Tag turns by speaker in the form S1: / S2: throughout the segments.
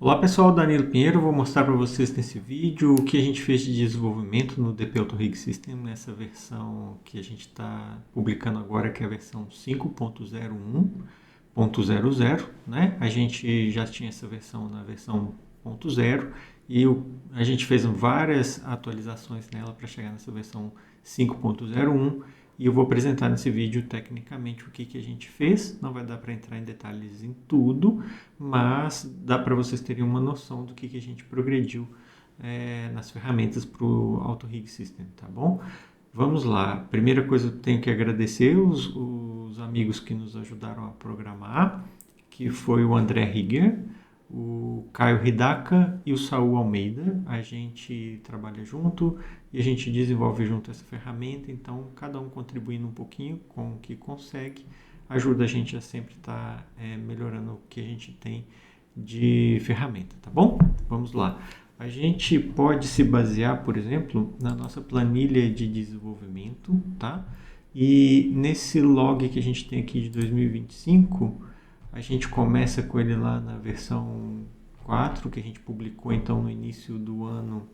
S1: Olá pessoal, Danilo Pinheiro, vou mostrar para vocês nesse vídeo o que a gente fez de desenvolvimento no DP AutoRig System nessa versão que a gente está publicando agora, que é a versão 5.01.00, né? A gente já tinha essa versão na versão 0.0 e a gente fez várias atualizações nela para chegar nessa versão 5.01 e eu vou apresentar nesse vídeo tecnicamente o que a gente fez. Não vai dar para entrar em detalhes em tudo, mas dá para vocês terem uma noção do que a gente progrediu nas ferramentas para o AutoRig System, tá bom? Vamos lá. Primeira coisa, eu tenho que agradecer os amigos que nos ajudaram a programar, que foi o André Rigger, o Caio Hidaka e o Saul Almeida. A gente trabalha junto e a gente desenvolve junto essa ferramenta, então cada um contribuindo um pouquinho com o que consegue, ajuda a gente a sempre estar melhorando o que a gente tem de ferramenta, tá bom? Vamos lá. A gente pode se basear, por exemplo, na nossa planilha de desenvolvimento, tá? E nesse log que a gente tem aqui de 2025, a gente começa com ele lá na versão 4, que a gente publicou então no início do ano,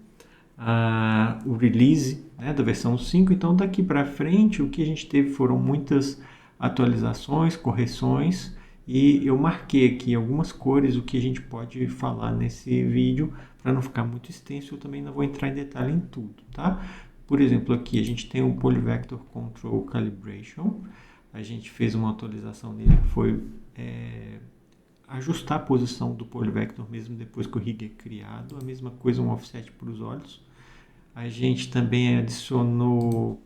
S1: o release, né, da versão 5. Então daqui para frente o que a gente teve foram muitas atualizações, correções, e eu marquei aqui algumas cores o que a gente pode falar nesse vídeo para não ficar muito extenso. Eu também não vou entrar em detalhe em tudo, tá? Por exemplo, aqui a gente tem o Polyvector Control Calibration. A gente fez uma atualização nele que foi ajustar a posição do Polyvector mesmo depois que o rig é criado. A mesma coisa, um offset para os olhos. A gente também adicionou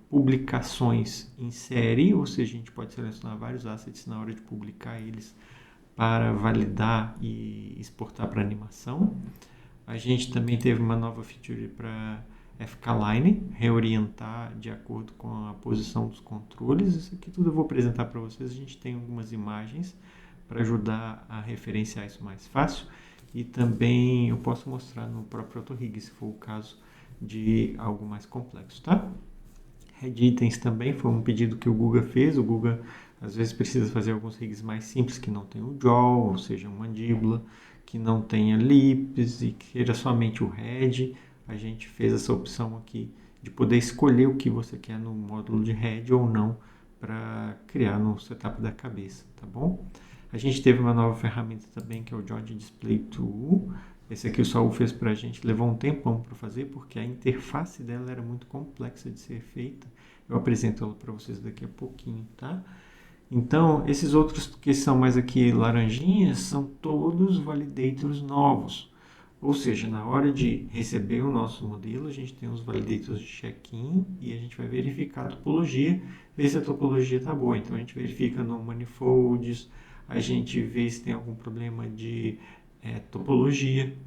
S1: publicações em série, ou seja, a gente pode selecionar vários assets na hora de publicar eles para validar e exportar para animação. A gente também teve uma nova feature para FK-Line, reorientar de acordo com a posição dos controles. Isso aqui tudo eu vou apresentar para vocês. A gente tem algumas imagens para ajudar a referenciar isso mais fácil. E também eu posso mostrar no próprio AutoRig, se for o caso de algo mais complexo, tá? Red Items também foi um pedido que o Guga fez. O Guga às vezes precisa fazer alguns rigs mais simples, que não tem o jaw, ou seja, uma mandíbula, que não tenha lips e que queira somente o head. A gente fez essa opção aqui de poder escolher o que você quer no módulo de head ou não para criar no setup da cabeça, tá bom? A gente teve uma nova ferramenta também, que é o Joint Display Tool. Esse aqui o Saul fez para a gente, levou um tempão para fazer, porque a interface dela era muito complexa de ser feita. Eu apresento ela para vocês daqui a pouquinho, tá? Então, esses outros que são mais aqui laranjinhas, são todos validators novos. Ou seja, na hora de receber o nosso modelo, a gente tem os validators de check-in e a gente vai verificar a topologia, ver se a topologia está boa. Então, a gente verifica no manifolds, a gente vê se tem algum problema de topologia,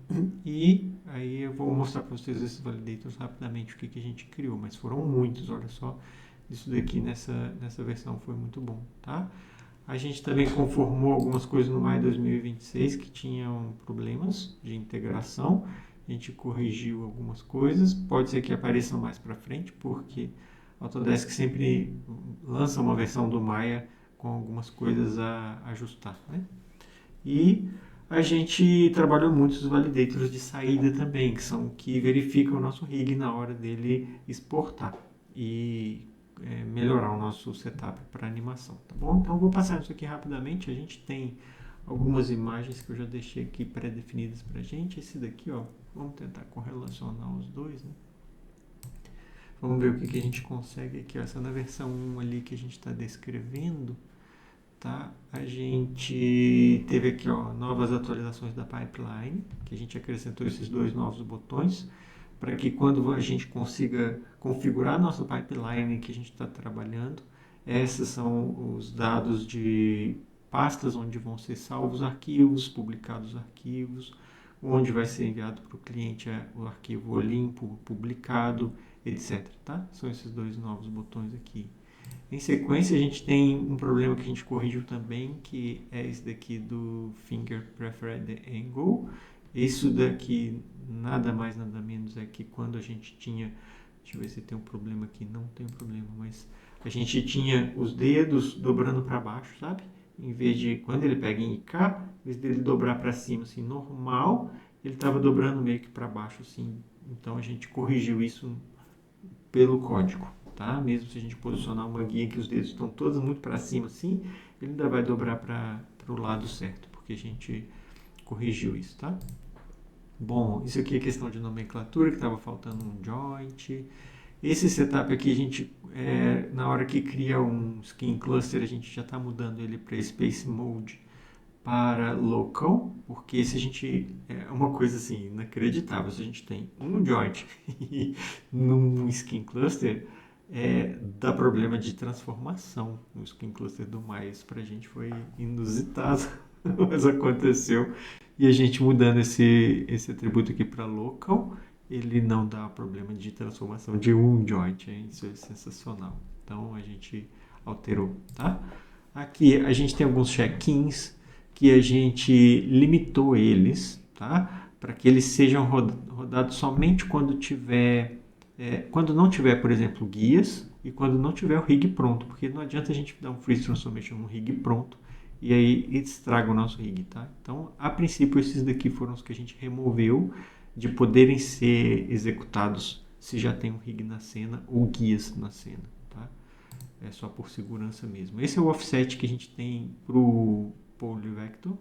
S1: e aí eu vou mostrar para vocês esses validators rapidamente o que a gente criou, mas foram muitos, olha só, isso daqui nessa versão foi muito bom, tá? A gente também conformou algumas coisas no Maya 2026 que tinham problemas de integração, a gente corrigiu algumas coisas, pode ser que apareçam mais para frente, porque a Autodesk sempre lança uma versão do Maya com algumas coisas a ajustar, né? E a gente trabalhou muito os validators de saída também, que são que verificam o nosso rig na hora dele exportar e melhorar o nosso setup para animação, tá bom? Então eu vou passar isso aqui rapidamente. A gente tem algumas imagens que eu já deixei aqui pré-definidas para a gente. Esse daqui, ó, vamos tentar correlacionar os dois, né? Vamos ver o que a gente consegue aqui. Essa é na versão 1 ali que a gente está descrevendo. Tá? A gente teve aqui, ó, novas atualizações da pipeline, que a gente acrescentou esses dois novos botões, para que quando a gente consiga configurar a nossa pipeline que a gente está trabalhando, esses são os dados de pastas onde vão ser salvos arquivos, publicados arquivos, onde vai ser enviado para o cliente o arquivo limpo, publicado, etc. Tá? São esses dois novos botões aqui. Em sequência, a gente tem um problema que a gente corrigiu também, que é esse daqui do Finger Preferred Angle. Isso daqui nada mais nada menos é que quando a gente tinha, deixa eu ver se tem um problema aqui, não tem problema, mas a gente tinha os dedos dobrando para baixo, sabe? em vez de, quando ele pega em IK, em vez dele dobrar para cima assim, normal, ele estava dobrando meio que para baixo assim. Então a gente corrigiu isso pelo código, tá? Mesmo se a gente posicionar uma guia que os dedos estão todos muito para cima assim, ele ainda vai dobrar para o lado certo, porque a gente corrigiu isso, tá? Bom, isso aqui é questão de nomenclatura, que estava faltando um joint. Esse setup aqui, a gente, na hora que cria um skin cluster, a gente já está mudando ele para Space Mode para Local, porque se a gente, é uma coisa assim, inacreditável, se a gente tem um joint num skin cluster, dá problema de transformação no skin cluster do mais. Para a gente foi inusitado, mas aconteceu. E a gente mudando esse atributo aqui para local, ele não dá problema de transformação de um joint. Hein? Isso é sensacional. Então a gente alterou, tá? Aqui a gente tem alguns check-ins que a gente limitou eles, tá? Para que eles sejam rodados somente quando tiver, quando não tiver, por exemplo, guias e quando não tiver o rig pronto, porque não adianta a gente dar um freeze transformation no rig pronto e aí estraga o nosso rig, tá? Então, a princípio, esses daqui foram os que a gente removeu de poderem ser executados se já tem um rig na cena ou guias na cena, tá? É só por segurança mesmo. Esse é o offset que a gente tem para o Polyvector,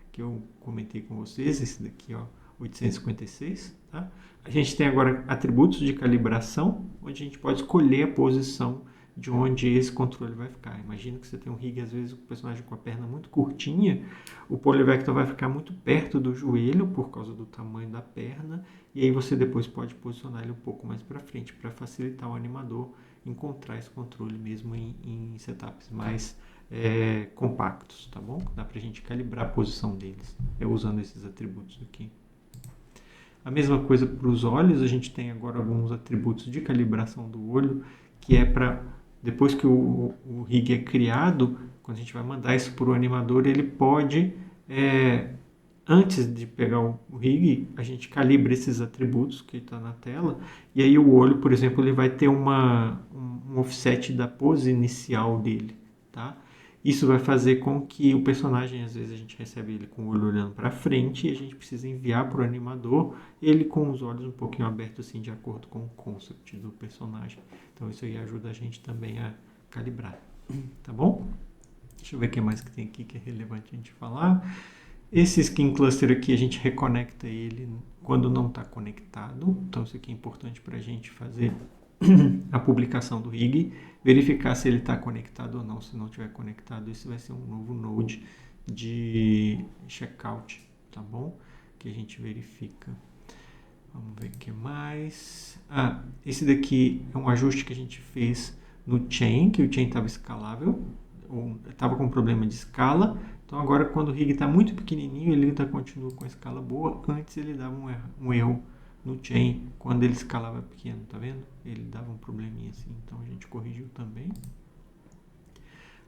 S1: que eu comentei com vocês, esse daqui, ó, 856, tá? A gente tem agora atributos de calibração, onde a gente pode escolher a posição de onde esse controle vai ficar. Imagina que você tem um rig, às vezes o personagem com a perna muito curtinha, o Polyvector vai ficar muito perto do joelho por causa do tamanho da perna, e aí você depois pode posicionar ele um pouco mais para frente para facilitar o animador encontrar esse controle mesmo em setups mais compactos, tá bom? Dá pra gente calibrar a posição deles usando esses atributos aqui. A mesma coisa para os olhos, a gente tem agora alguns atributos de calibração do olho, que é para, depois que o rig é criado, quando a gente vai mandar isso para o animador, ele pode, antes de pegar o rig, a gente calibra esses atributos que está na tela, e aí o olho, por exemplo, ele vai ter um offset da pose inicial dele, tá? Isso vai fazer com que o personagem, às vezes a gente recebe ele com o olho olhando para frente e a gente precisa enviar para o animador ele com os olhos um pouquinho abertos assim, de acordo com o concept do personagem. Então isso aí ajuda a gente também a calibrar, tá bom? Deixa eu ver o que mais que tem aqui que é relevante a gente falar. Esse skin cluster aqui a gente reconecta ele quando não está conectado, então isso aqui é importante para a gente fazer a publicação do rig, verificar se ele está conectado ou não. Se não estiver conectado, esse vai ser um novo node de checkout, tá bom? Que a gente verifica. Vamos ver o que mais. Esse daqui é um ajuste que a gente fez no chain, que o chain estava escalável, estava com problema de escala. Então agora quando o rig está muito pequenininho, ele ainda continua com a escala boa. Antes ele dava um erro no chain, quando ele escalava pequeno, tá vendo? Ele dava um probleminha assim, então a gente corrigiu também.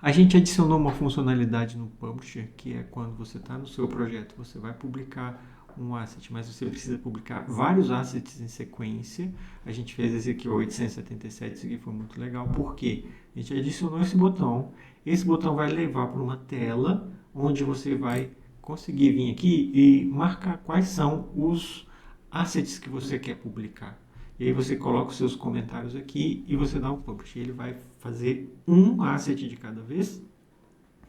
S1: A gente adicionou uma funcionalidade no Publisher, que é quando você está no seu projeto, você vai publicar um asset, mas você precisa publicar vários assets em sequência. A gente fez esse aqui, o 877, isso aqui foi muito legal, porque a gente adicionou esse botão vai levar para uma tela, onde você vai conseguir vir aqui e marcar quais são os assets que você quer publicar. E aí você coloca os seus comentários aqui e você dá um publish. Ele vai fazer um asset de cada vez,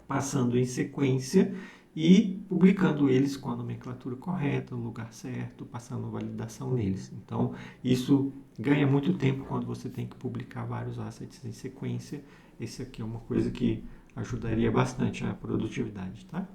S1: passando em sequência e publicando eles com a nomenclatura correta, no lugar certo, passando validação neles. Então, isso ganha muito tempo quando você tem que publicar vários assets em sequência. Esse aqui é uma coisa que ajudaria bastante a produtividade, tá?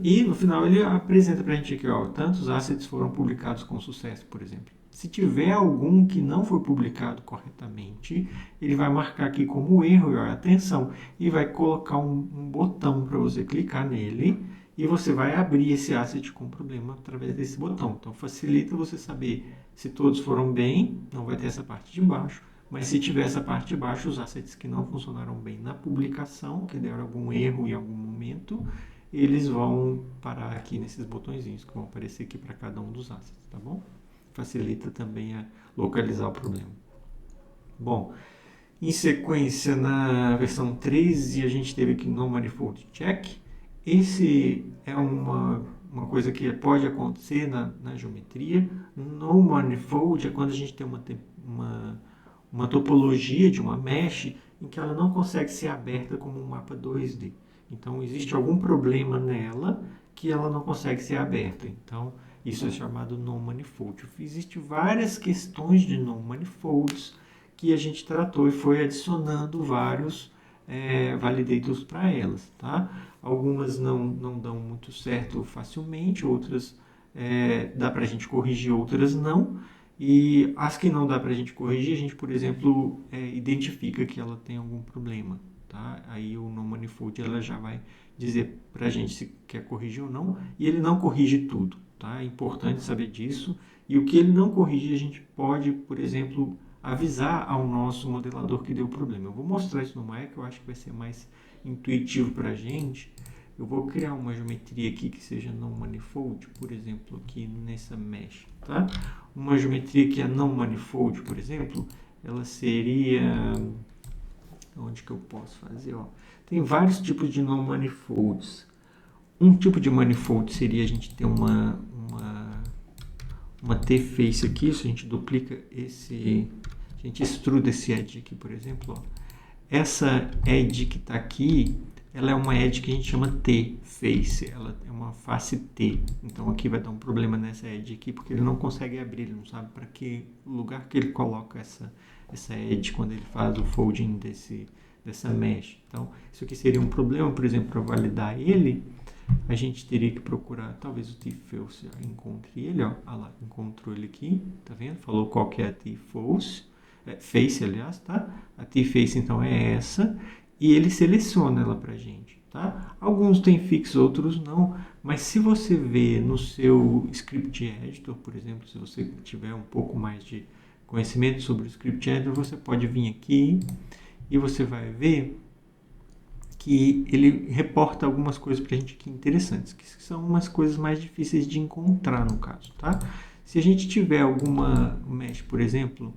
S1: E no final ele apresenta para a gente aqui, ó, tantos assets foram publicados com sucesso, por exemplo. Se tiver algum que não foi publicado corretamente, ele vai marcar aqui como erro, ó, atenção, e vai colocar um botão para você clicar nele e você vai abrir esse asset com problema através desse botão. Então facilita você saber se todos foram bem, não vai ter essa parte de baixo, mas se tiver essa parte de baixo, os assets que não funcionaram bem na publicação, que deram algum erro em algum momento, eles vão parar aqui nesses botõezinhos que vão aparecer aqui para cada um dos assets, tá bom? Facilita também a localizar o problema. Bom, Em sequência, na versão 3, a gente teve aqui no Manifold Check. Esse é uma coisa que pode acontecer na geometria. No Manifold é quando a gente tem uma topologia de uma mesh em que ela não consegue ser aberta como um mapa 2D. Então, existe algum problema nela que ela não consegue ser aberta. Então, isso é chamado non-manifold. Existem várias questões de non-manifolds que a gente tratou e foi adicionando vários validators para elas. Tá? Algumas não dão muito certo facilmente, outras dá para a gente corrigir, outras não. E as que não dá para a gente corrigir, a gente, por exemplo, identifica que ela tem algum problema. Tá? Aí o non-manifold ela já vai dizer para a gente se quer corrigir ou não, e ele não corrige tudo. Tá? É importante saber disso. E o que ele não corrige, a gente pode, por exemplo, avisar ao nosso modelador que deu problema. Eu vou mostrar isso no Maya, que eu acho que vai ser mais intuitivo para a gente. Eu vou criar uma geometria aqui que seja não manifold, por exemplo, aqui nessa mesh, tá? Uma geometria que é não manifold, por exemplo, ela seria... Onde que eu posso fazer? Ó? Tem vários tipos de não manifolds. Um tipo de manifold seria a gente ter uma T-face aqui, se a gente duplica esse... A gente extruda esse edge aqui, por exemplo, ó. Essa edge que está aqui, ela é uma edge que a gente chama T-face, ela é uma face T. Então aqui vai dar um problema nessa edge aqui, porque ele não consegue abrir, ele não sabe para que lugar que ele coloca essa edge quando ele faz o folding dessa mesh. Então isso aqui seria um problema, por exemplo, para validar ele, a gente teria que procurar, talvez o T-face encontre ele, ó, lá, encontrou ele aqui, tá vendo? Falou qual que é a T-face. Face, aliás, tá? A T-face, então, é essa. E ele seleciona ela pra gente, tá? Alguns tem fix, outros não. Mas se você vê no seu Script Editor, por exemplo, se você tiver um pouco mais de conhecimento sobre o Script Editor, você pode vir aqui e você vai ver que ele reporta algumas coisas pra gente aqui interessantes, que são umas coisas mais difíceis de encontrar no caso, tá? Se a gente tiver alguma mesh, por exemplo,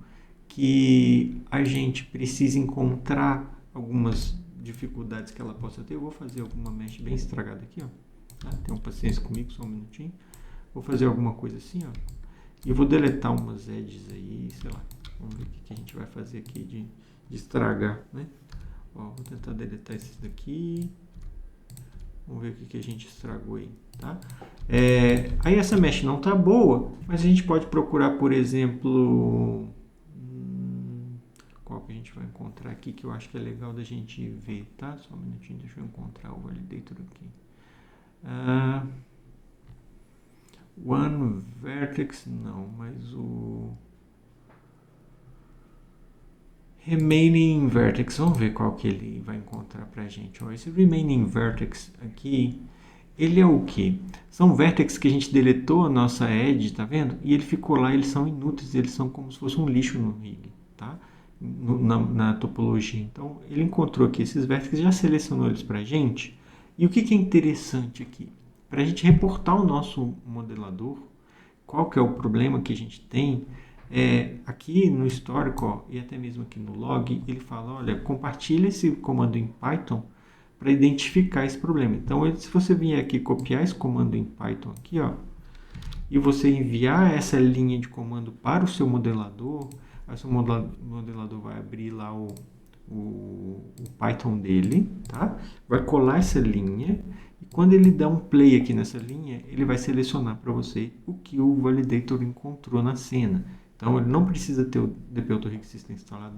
S1: que a gente precisa encontrar algumas dificuldades que ela possa ter. Eu vou fazer alguma mesh bem estragada aqui, ó. Tá? Tenham paciência comigo, só um minutinho. Vou fazer alguma coisa assim, ó. E eu vou deletar umas edges aí, sei lá. Vamos ver o que a gente vai fazer aqui de estragar, né? Ó, vou tentar deletar esses daqui. Vamos ver o que a gente estragou aí, tá? Aí essa mesh não tá boa, mas a gente pode procurar, por exemplo... Qual que a gente vai encontrar aqui que eu acho que é legal da gente ver, tá? Só um minutinho, deixa eu encontrar o validator aqui. One vertex, não, mas o remaining vertex, vamos ver qual que ele vai encontrar pra gente. Ó, esse remaining vertex aqui, ele é o que? São vértices que a gente deletou a nossa edge, tá vendo? E ele ficou lá, eles são inúteis, eles são como se fosse um lixo no rig, tá? Na topologia. Então, ele encontrou aqui esses vértices, já selecionou eles para a gente. E o que é interessante aqui? Para a gente reportar o nosso modelador, qual que é o problema que a gente tem, aqui no histórico, ó, e até mesmo aqui no log, ele fala, olha, compartilha esse comando em Python para identificar esse problema. Então, se você vier aqui copiar esse comando em Python aqui, ó, e você enviar essa linha de comando para o seu modelador, aí o seu modelador vai abrir lá o Python dele, tá? Vai colar essa linha e quando ele dá um play aqui nessa linha, ele vai selecionar para você o que o validator encontrou na cena. Então ele não precisa ter o DP Auto-Rig System instalado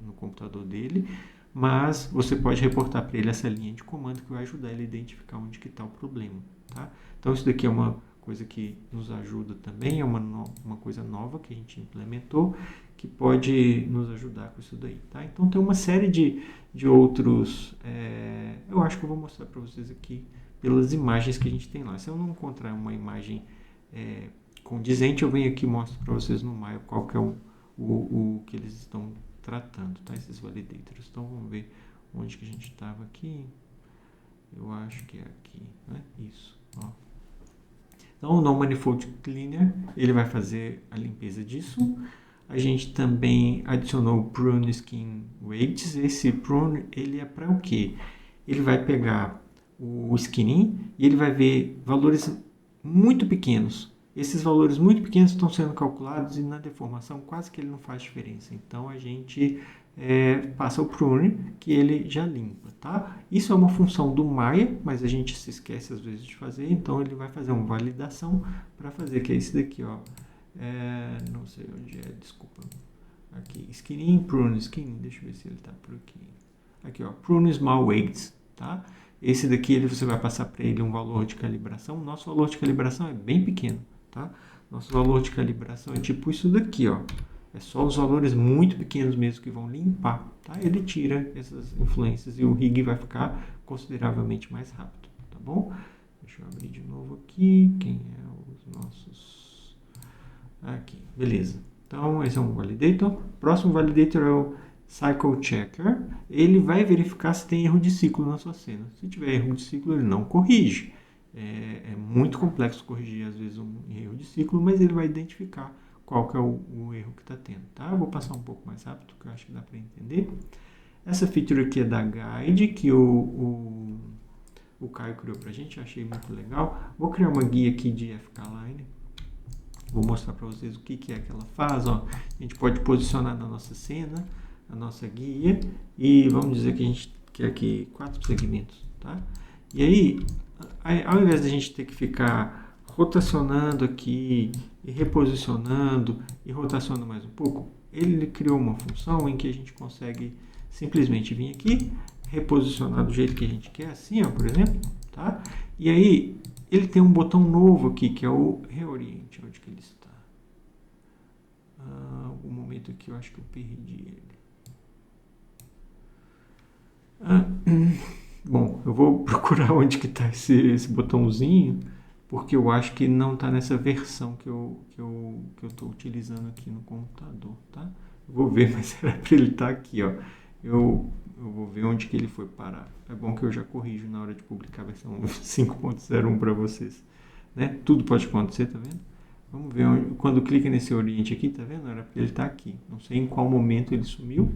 S1: no computador dele, mas você pode reportar para ele essa linha de comando que vai ajudar ele a identificar onde que está o problema, tá? Então isso daqui é uma coisa que nos ajuda também, é uma coisa nova que a gente implementou, que pode nos ajudar com isso daí, tá? Então tem uma série de outros, eu acho que eu vou mostrar para vocês aqui pelas imagens que a gente tem lá. Se eu não encontrar uma imagem condizente, eu venho aqui e mostro para vocês no Maya qual que é o que eles estão tratando, tá? Esses validators. Então vamos ver onde que a gente estava aqui. Eu acho que é aqui, né? Isso, ó. Então, o Non-Manifold Cleaner, ele vai fazer a limpeza disso. A gente também adicionou o Prune Skin Weights. Esse Prune, ele é para o quê? Ele vai pegar o skinning e ele vai ver valores muito pequenos. Esses valores muito pequenos estão sendo calculados e na deformação quase que ele não faz diferença. Então a gente passa o prune que ele já limpa, tá? Isso é uma função do Maya, mas a gente se esquece às vezes de fazer, então ele vai fazer uma validação para fazer, que é esse daqui, ó. Não sei onde é, desculpa. Aqui, skinning, prune, skinning, deixa eu ver se ele está por aqui. Aqui, ó, prune small weights, tá? Esse daqui você vai passar para ele um valor de calibração. O nosso valor de calibração é bem pequeno, tá? Nosso valor de calibração é tipo isso daqui, ó. É só os valores muito pequenos mesmo que vão limpar, tá? Ele tira essas influências e o rig vai ficar consideravelmente mais rápido, tá bom? Deixa eu abrir de novo aqui. Quem é os nossos... Aqui, beleza. Então, esse é um validator. Próximo validator é o Cycle Checker. Ele vai verificar se tem erro de ciclo na sua cena. Se tiver erro de ciclo, ele não corrige. É muito complexo corrigir, às vezes, um erro de ciclo, mas ele vai identificar qual que é o erro que está tendo, tá? Eu vou passar um pouco mais rápido, que eu acho que dá para entender. Essa feature aqui é da Guide, que o Caio criou para a gente, eu achei muito legal. Vou criar uma guia aqui de FK-Line. Vou mostrar para vocês o que é que ela faz. Ó. A gente pode posicionar na nossa cena, a nossa guia, e vamos dizer que a gente quer aqui 4 segmentos, tá? E aí, ao invés de a gente ter que ficar rotacionando aqui, e reposicionando, e rotacionando mais um pouco, ele criou uma função em que a gente consegue simplesmente vir aqui, reposicionar do jeito que a gente quer, assim, ó, por exemplo, tá? E aí, ele tem um botão novo aqui, que é o reoriente, onde que ele está. Algum momento aqui eu acho que eu perdi ele. Bom, eu vou procurar onde que está esse botãozinho, porque eu acho que não está nessa versão que eu estou utilizando aqui no computador, tá? Eu vou ver, mas era para ele estar aqui, ó. Eu vou ver onde que ele foi parar. É bom que eu já corrijo na hora de publicar a versão 5.01 para vocês, né? Tudo pode acontecer, tá vendo? Vamos ver quando clica nesse oriente aqui, tá vendo? Era para ele estar aqui. Não sei em qual momento ele sumiu,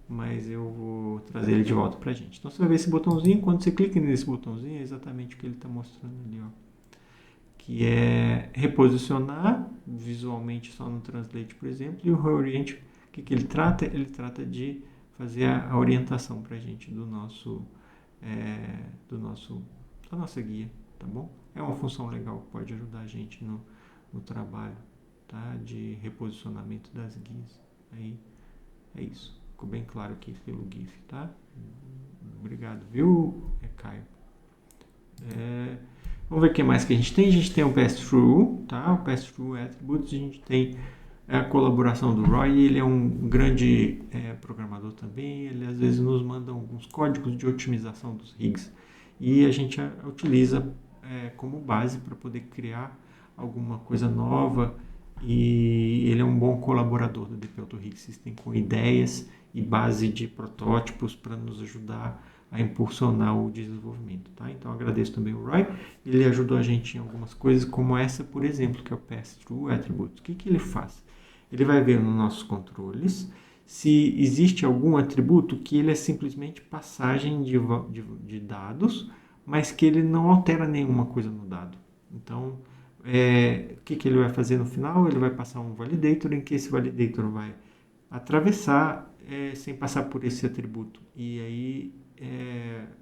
S1: mas eu vou trazer ele de volta pra gente. Então você vai ver esse botãozinho, quando você clica nesse botãozinho, é exatamente o que ele está mostrando ali, ó. Que é reposicionar visualmente só no Translate, por exemplo, e o reoriente, o que ele trata? Ele trata de fazer a orientação pra gente da nossa guia, tá bom? É uma função legal que pode ajudar a gente no trabalho, tá? De reposicionamento das guias. Aí é isso. Ficou bem claro aqui pelo GIF, tá? Obrigado, viu, Caio? Vamos ver o que mais que a gente tem. A gente tem o Pass-Through, tá? O Pass-Through Attributes. A gente tem a colaboração do Roy. Ele é um grande programador também. Ele às vezes nos manda alguns códigos de otimização dos rigs. E a gente utiliza como base para poder criar alguma coisa nova. E ele é um bom colaborador da DP Auto Rig System com ideias e base de protótipos para nos ajudar a impulsionar o desenvolvimento, tá? Então agradeço também o Roy, ele ajudou a gente em algumas coisas, como essa, por exemplo, que é o Pass-Through Attributes. O que ele faz? Ele vai ver nos nossos controles se existe algum atributo que ele é simplesmente passagem de dados, mas que ele não altera nenhuma coisa no dado. Então, o que ele vai fazer no final? Ele vai passar um validator, em que esse validator vai atravessar sem passar por esse atributo. E aí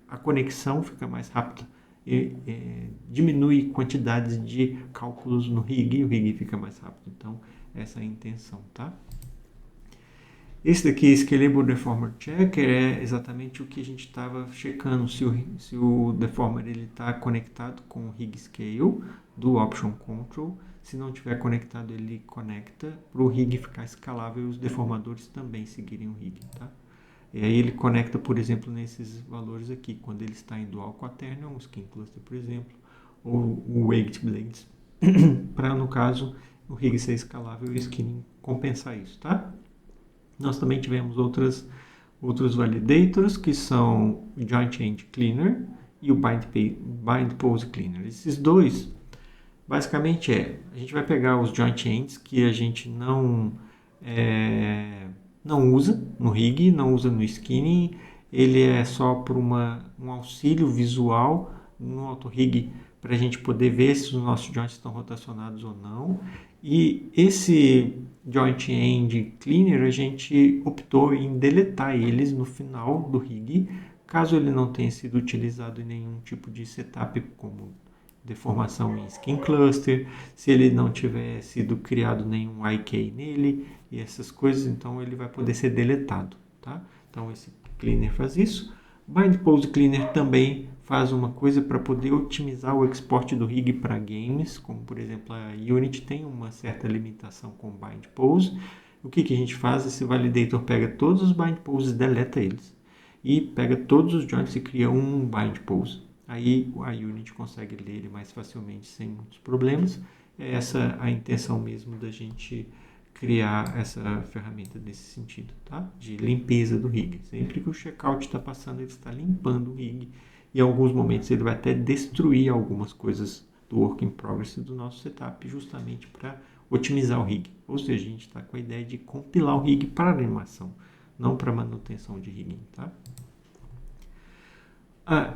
S1: a conexão fica mais rápida e diminui quantidades de cálculos no rig e o rig fica mais rápido. Então, essa é a intenção, tá? Esse daqui, Scalable Deformer Checker, é exatamente o que a gente estava checando, se o deformer está conectado com o rig scale do Option Control. Se não tiver conectado, ele conecta para o rig ficar escalável e os deformadores também seguirem o rig, tá? E aí ele conecta, por exemplo, nesses valores aqui, quando ele está em Dual Quaternion, um Skin Cluster, por exemplo, ou o Waked Blades, para, no caso, o rig ser escalável e o skinning compensar isso, tá? Nós também tivemos outros validators, que são o Joint Change Cleaner e o Bind Pose Cleaner. Esses dois, basicamente a gente vai pegar os Joint Chains que a gente não não usa no rig, não usa no skinning, ele é só por um auxílio visual no auto-rig para a gente poder ver se os nossos joints estão rotacionados ou não. E esse Joint End Cleaner a gente optou em deletar eles no final do rig, caso ele não tenha sido utilizado em nenhum tipo de setup como deformação em skin cluster, se ele não tiver sido criado nenhum IK nele e essas coisas, então ele vai poder ser deletado, tá? Então esse cleaner faz isso. Bind Pose Cleaner também faz uma coisa para poder otimizar o export do rig para games, como por exemplo a Unity tem uma certa limitação com Bind Pose. O que a gente faz? Esse validator pega todos os Bind Poses, deleta eles e pega todos os joints e cria um Bind Pose. Aí a Unity consegue ler ele mais facilmente sem muitos problemas. É essa a intenção mesmo da gente criar essa ferramenta nesse sentido, tá? De limpeza do rig. Sempre que o checkout está passando, ele está limpando o rig e em alguns momentos ele vai até destruir algumas coisas do work in progress do nosso setup, justamente para otimizar o rig. Ou seja, a gente está com a ideia de compilar o rig para animação, não para manutenção de rigging, tá?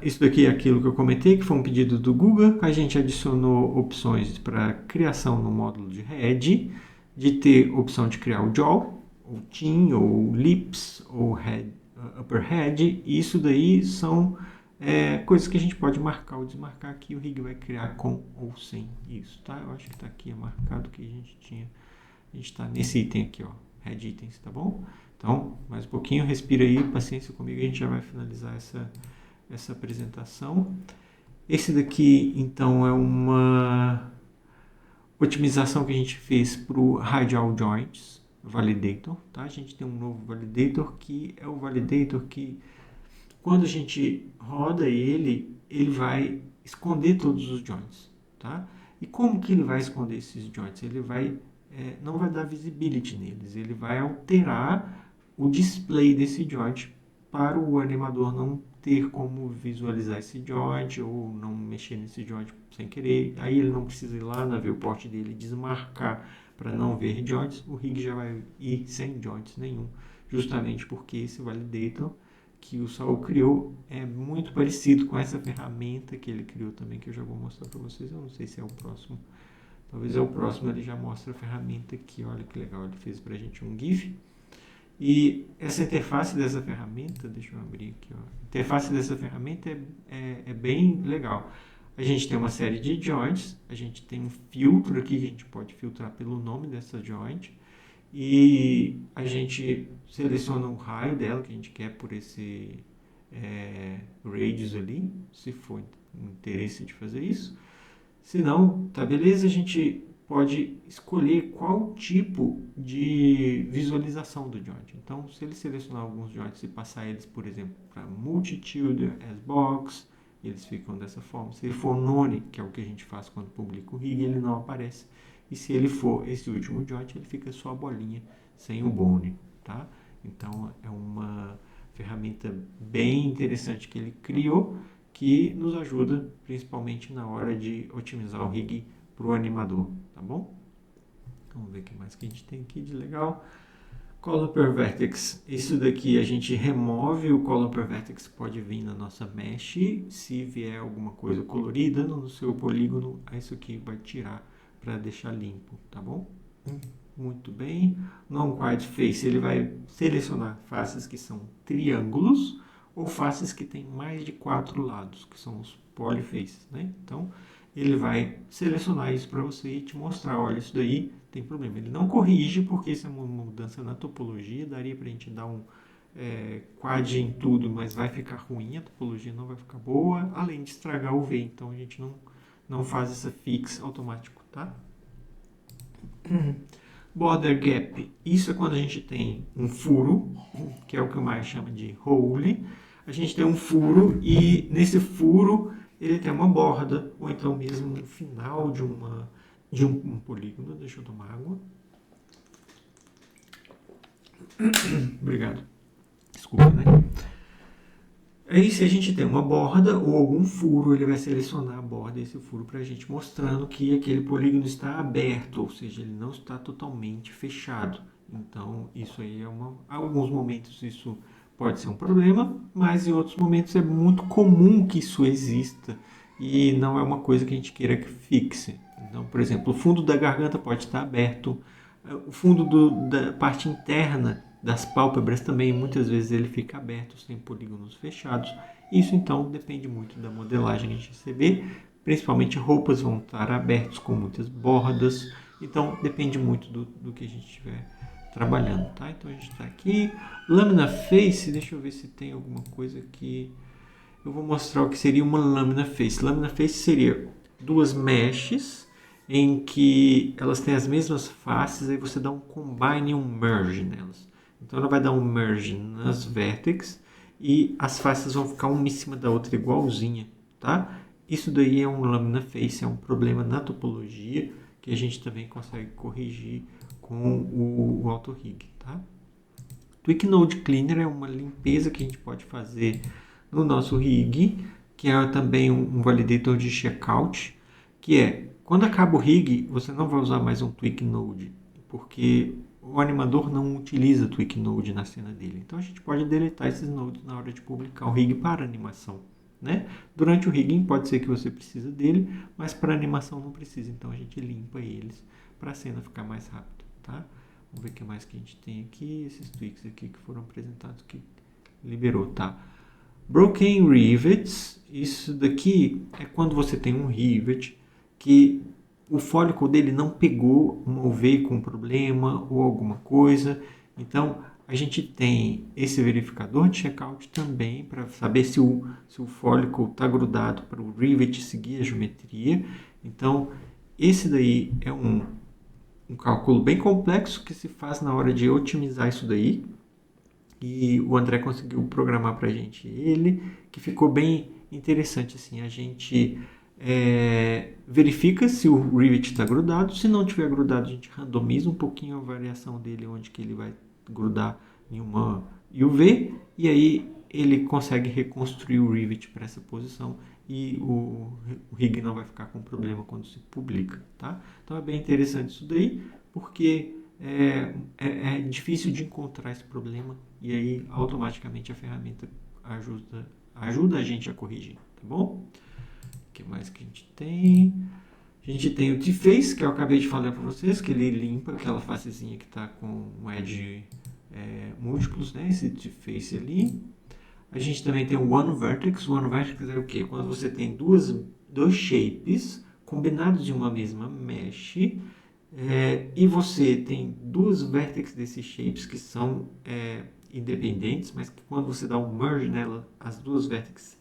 S1: Isso daqui é aquilo que eu comentei, que foi um pedido do Google. A gente adicionou opções para criação no módulo de head, de ter opção de criar o jaw, ou chin, ou lips, ou head, upper head. E isso daí são coisas que a gente pode marcar ou desmarcar aqui. O rig vai criar com ou sem isso, tá? Eu acho que está aqui marcado que a gente tinha. A gente está nesse item aqui, ó, head itens, tá bom? Então, mais um pouquinho, respira aí, paciência comigo, a gente já vai finalizar essa apresentação. Esse daqui, então, é uma otimização que a gente fez para o Radial Joints Validator. Tá? A gente tem um novo Validator que é o Validator que, quando a gente roda ele, ele vai esconder todos os joints. Tá? E como que ele vai esconder esses joints? Ele não vai dar visibility neles, ele vai alterar o display desse joint para o animador não ter como visualizar esse joint ou não mexer nesse joint sem querer. Aí ele não precisa ir lá na viewport dele desmarcar para não ver joints. O rig já vai ir sem joints nenhum, justamente porque esse validator que o Saul criou é muito parecido com essa ferramenta que ele criou também, que eu já vou mostrar para vocês. Eu não sei se é o próximo. Talvez é o próximo, ele já mostra a ferramenta aqui. Olha que legal, ele fez para a gente um GIF. E essa interface dessa ferramenta, deixa eu abrir aqui, ó. A interface dessa ferramenta é bem legal. A gente tem uma série de joints, a gente tem um filtro aqui que a gente pode filtrar pelo nome dessa joint e a gente seleciona o raio dela que a gente quer por esse radius ali, se for interesse de fazer isso. Se não, tá beleza, a gente pode escolher qual tipo de visualização do joint. Então, se ele selecionar alguns joints e passar eles, por exemplo, para multitude as box, eles ficam dessa forma. Se ele for none, que é o que a gente faz quando publica o rig, ele não aparece. E se ele for esse último joint, ele fica só a bolinha, sem o bone, tá? Então, é uma ferramenta bem interessante que ele criou, que nos ajuda principalmente na hora de otimizar o rig para o animador, tá bom? Vamos ver o que mais que a gente tem aqui de legal. Color per vertex. Isso daqui a gente remove o color per vertex, pode vir na nossa mesh. Se vier alguma coisa colorida no seu polígono, isso aqui vai tirar para deixar limpo, tá bom? Muito bem. Non-Quiet Face, ele vai selecionar faces que são triângulos ou faces que têm mais de 4 lados, que são os polyfaces, né? Então, ele vai selecionar isso para você e te mostrar, olha, isso daí tem problema. Ele não corrige, porque isso é uma mudança na topologia, daria para a gente dar um quad em tudo, mas vai ficar ruim, a topologia não vai ficar boa, além de estragar o V, então a gente não faz essa fix automático, tá? Border gap, isso é quando a gente tem um furo, que é o que o Maia chama de hole. A gente tem um furo e nesse furo ele tem uma borda, ou então mesmo no final de um polígono. Deixa eu tomar água. Obrigado. Desculpa, né? Aí, se a gente tem uma borda ou algum furo, ele vai selecionar a borda, esse furo, para a gente, mostrando que aquele polígono está aberto, ou seja, ele não está totalmente fechado. Então, isso aí alguns momentos isso pode ser um problema, mas em outros momentos é muito comum que isso exista e não é uma coisa que a gente queira que fixe. Então, por exemplo, o fundo da garganta pode estar aberto, o fundo da parte interna das pálpebras também, muitas vezes ele fica aberto, sem polígonos fechados. Isso então depende muito da modelagem que a gente receber, principalmente roupas vão estar abertas com muitas bordas, então depende muito do que a gente estiver trabalhando, tá? Então a gente está aqui, lâmina face, deixa eu ver se tem alguma coisa aqui. Eu vou mostrar o que seria uma lâmina face. Lâmina face seria duas meshes em que elas têm as mesmas faces, aí você dá um combine e um merge nelas. Então ela vai dar um merge nas vértices e as faces vão ficar uma em cima da outra igualzinha, tá? Isso daí é um lâmina face, é um problema na topologia que a gente também consegue corrigir com o AutoRig, tá? Tweak Node Cleaner é uma limpeza que a gente pode fazer no nosso rig, que é também um validator de checkout, que é, quando acaba o rig, você não vai usar mais um Tweak Node, porque o animador não utiliza Tweak Node na cena dele. Então a gente pode deletar esses nodes na hora de publicar o rig para animação. Né? Durante o rigging pode ser que você precisa dele, mas para animação não precisa, então a gente limpa eles para a cena ficar mais rápido. Tá? Vamos ver o que mais que a gente tem aqui, esses tweaks aqui que foram apresentados que liberou, tá? Broken rivets, isso daqui é quando você tem um rivet que o fólico dele não pegou, veio com um problema ou alguma coisa. Então, a gente tem esse verificador de checkout também para saber se o fólico está grudado para o rivet seguir a geometria. Então, esse daí é um cálculo bem complexo que se faz na hora de otimizar isso daí. E o André conseguiu programar para a gente ele, que ficou bem interessante. Assim, a gente verifica se o rivet está grudado. Se não tiver grudado, a gente randomiza um pouquinho a variação dele, onde que ele vai grudar em uma UV. E aí ele consegue reconstruir o rivet para essa posição e o rig não vai ficar com problema quando se publica, tá? Então é bem interessante isso daí, porque é difícil de encontrar esse problema e aí automaticamente a ferramenta ajuda a gente a corrigir, tá bom? O que mais que a gente tem? A gente tem o T-Face, que eu acabei de falar para vocês, que ele limpa aquela facezinha que está com um edge múltiplos, né? Esse T-Face ali. A gente também tem o One Vertex. O One Vertex é o quê? Quando você tem dois shapes combinados em uma mesma mesh e você tem duas vértices desses shapes que são independentes, mas que quando você dá um merge nela, as duas vértices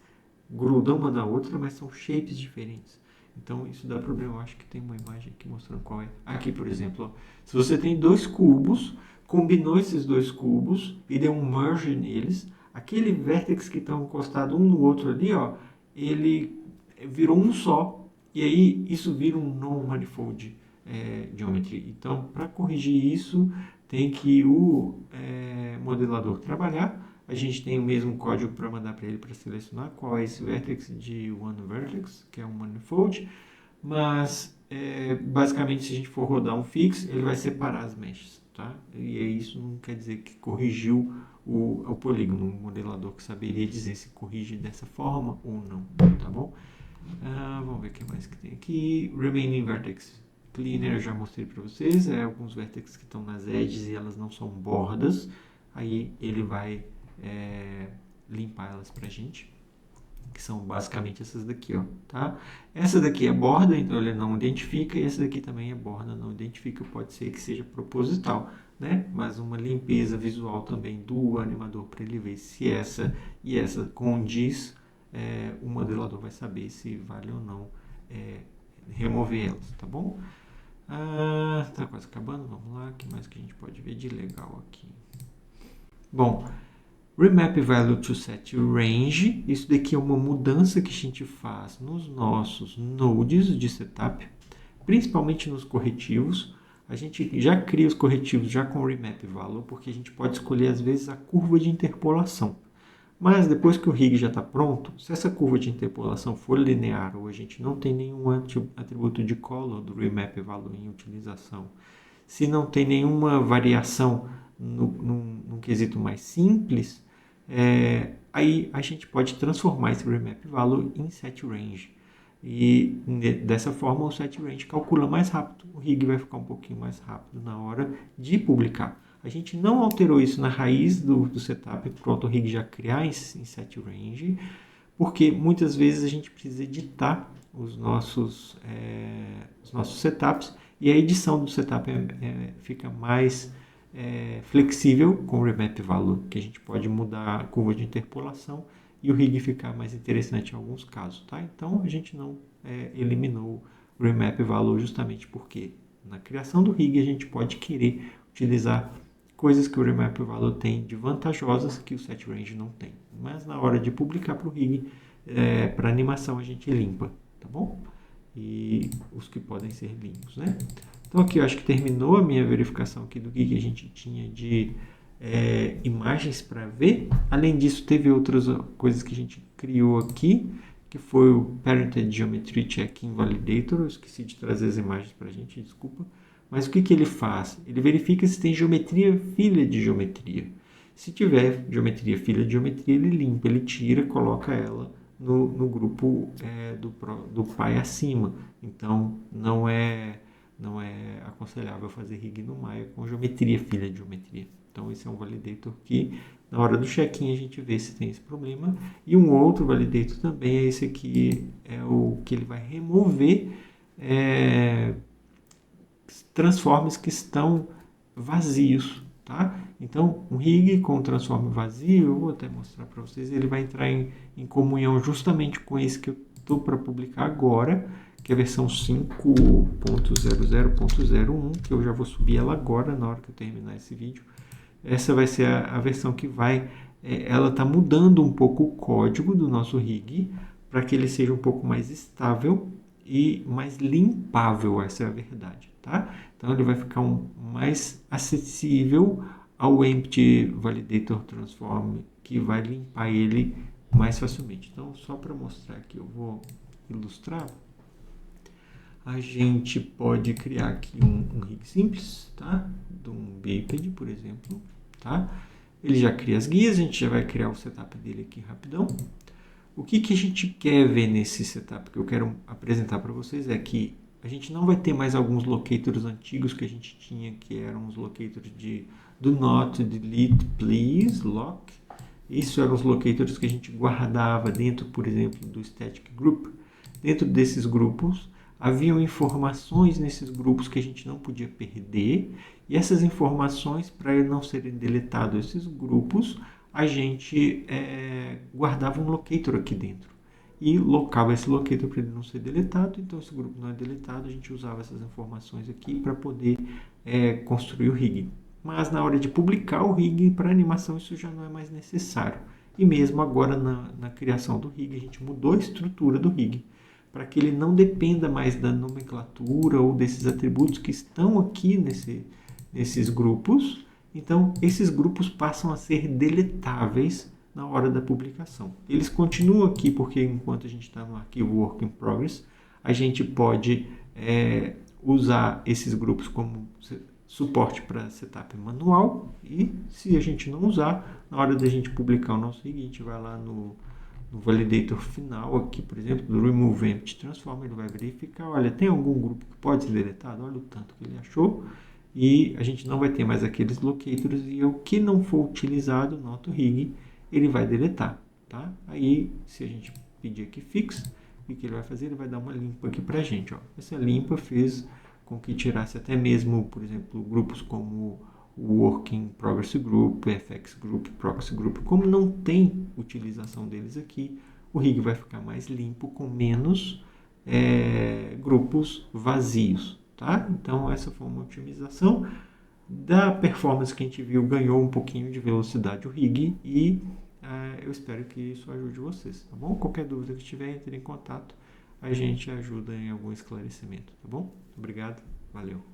S1: grudam uma na outra, mas são shapes diferentes. Então isso dá problema. Eu acho que tem uma imagem aqui mostrando qual é. Aqui, por exemplo, ó, se você tem dois cubos, combinou esses dois cubos e deu um merge neles, aquele vértex que estão encostados um no outro ali, ó, ele virou um só, e aí isso vira um non-manifold geometry. Então, para corrigir isso, tem que o modelador trabalhar. A gente tem o mesmo código para mandar para ele para selecionar qual é esse vértex de One Vertex, que é um manifold, mas basicamente se a gente for rodar um fix, ele vai separar as meshes, tá? E isso não quer dizer que corrigiu o polígono, o modelador que saberia dizer se corrige dessa forma ou não, tá bom? Vamos ver o que mais que tem aqui. Remaining Vertex Cleaner eu já mostrei para vocês, alguns vértices que estão nas edges e elas não são bordas, aí ele vai limpar elas pra gente, que são basicamente essas daqui, ó, tá? Essa daqui é borda, então ele não identifica, e essa daqui também é borda, não identifica, pode ser que seja proposital, né? Mas uma limpeza visual também do animador para ele ver se essa e essa condiz, o modelador vai saber se vale ou não remover elas, tá bom? Tá quase acabando, vamos lá, o que mais que a gente pode ver de legal aqui? Bom, Remap Value to Set Range, isso daqui é uma mudança que a gente faz nos nossos nodes de setup, principalmente nos corretivos. A gente já cria os corretivos já com Remap Value, porque a gente pode escolher às vezes a curva de interpolação. Mas depois que o rig já está pronto, se essa curva de interpolação for linear ou a gente não tem nenhum atributo de color do Remap Value em utilização, Se não tem nenhuma variação num quesito mais simples, aí a gente pode transformar esse remap value em set range. E dessa forma o set range calcula mais rápido, o rig vai ficar um pouquinho mais rápido na hora de publicar. A gente não alterou isso na raiz do setup para o AutoRig já criar em set range, porque muitas vezes a gente precisa editar os nossos setups e a edição do setup fica mais flexível com o remap value, que a gente pode mudar a curva de interpolação e o rig ficar mais interessante em alguns casos, tá? Então a gente não eliminou o remap value justamente porque na criação do rig a gente pode querer utilizar coisas que o remap value tem de vantajosas que o set range não tem. Mas na hora de publicar para o rig, para animação a gente limpa, tá bom? E os que podem ser limpos, né? Então aqui eu acho que terminou a minha verificação aqui do que a gente tinha de imagens para ver. Além disso, teve outras coisas que a gente criou aqui, que foi o Parented Geometry Check-in Validator. Eu esqueci de trazer as imagens para a gente, desculpa. Mas o que ele faz? Ele verifica se tem geometria filha de geometria. Se tiver geometria filha de geometria, ele limpa, ele tira, coloca ela no grupo do pai acima. Então, não é aconselhável fazer rig no Maya com geometria filha de geometria. Então, esse é um validator que, na hora do check-in, a gente vê se tem esse problema. E um outro validator também é esse aqui, é o que ele vai remover transformes que estão vazios, tá? Então, um rig com transform vazio, eu vou até mostrar para vocês, ele vai entrar em comunhão justamente com esse que eu estou para publicar agora, que é a versão 5.00.01, que eu já vou subir ela agora, na hora que eu terminar esse vídeo. Essa vai ser a versão que vai, ela está mudando um pouco o código do nosso rig, para que ele seja um pouco mais estável e mais limpável, essa é a verdade, tá? Então ele vai ficar mais acessível ao Empty Validator Transform, que vai limpar ele mais facilmente. Então, só para mostrar aqui, eu vou ilustrar. A gente pode criar aqui um rig simples, tá? De um biped, por exemplo, tá? Ele já cria as guias, a gente já vai criar o setup dele aqui rapidão. O que a gente quer ver nesse setup que eu quero apresentar para vocês é que a gente não vai ter mais alguns locators antigos que a gente tinha, que eram os locators de do not, delete, please, lock. Isso eram os locators que a gente guardava dentro, por exemplo, do static group. Dentro desses grupos, haviam informações nesses grupos que a gente não podia perder, e essas informações, para não serem deletados esses grupos, a gente guardava um locator aqui dentro e locava esse locator para ele não ser deletado. Então, esse grupo não é deletado, a gente usava essas informações aqui para poder construir o rig. Mas na hora de publicar o rig para animação, isso já não é mais necessário. E mesmo agora na criação do rig, a gente mudou a estrutura do rig para que ele não dependa mais da nomenclatura ou desses atributos que estão aqui nesses grupos. Então, esses grupos passam a ser deletáveis na hora da publicação. Eles continuam aqui porque enquanto a gente está no arquivo Work in Progress, a gente pode usar esses grupos como suporte para setup manual, e se a gente não usar, na hora da gente publicar o nosso rig, a gente vai lá no validator final aqui, por exemplo, do Remove Empty Transform, ele vai verificar, olha, tem algum grupo que pode ser deletado? Olha o tanto que ele achou. E a gente não vai ter mais aqueles locators, e o que não for utilizado no AutoRig, ele vai deletar, tá? Aí, se a gente pedir aqui fix, o que ele vai fazer? Ele vai dar uma limpa aqui pra gente, ó. Essa limpa fez com que tirasse até mesmo, por exemplo, grupos como o Working Progress Group, FX Group, Proxy Group. Como não tem utilização deles aqui, o rig vai ficar mais limpo, com menos grupos vazios, tá? Então, essa foi uma otimização da performance que a gente viu, ganhou um pouquinho de velocidade o rig, e eu espero que isso ajude vocês, tá bom? Qualquer dúvida que tiver, entre em contato, a gente ajuda em algum esclarecimento, tá bom? Obrigado, valeu!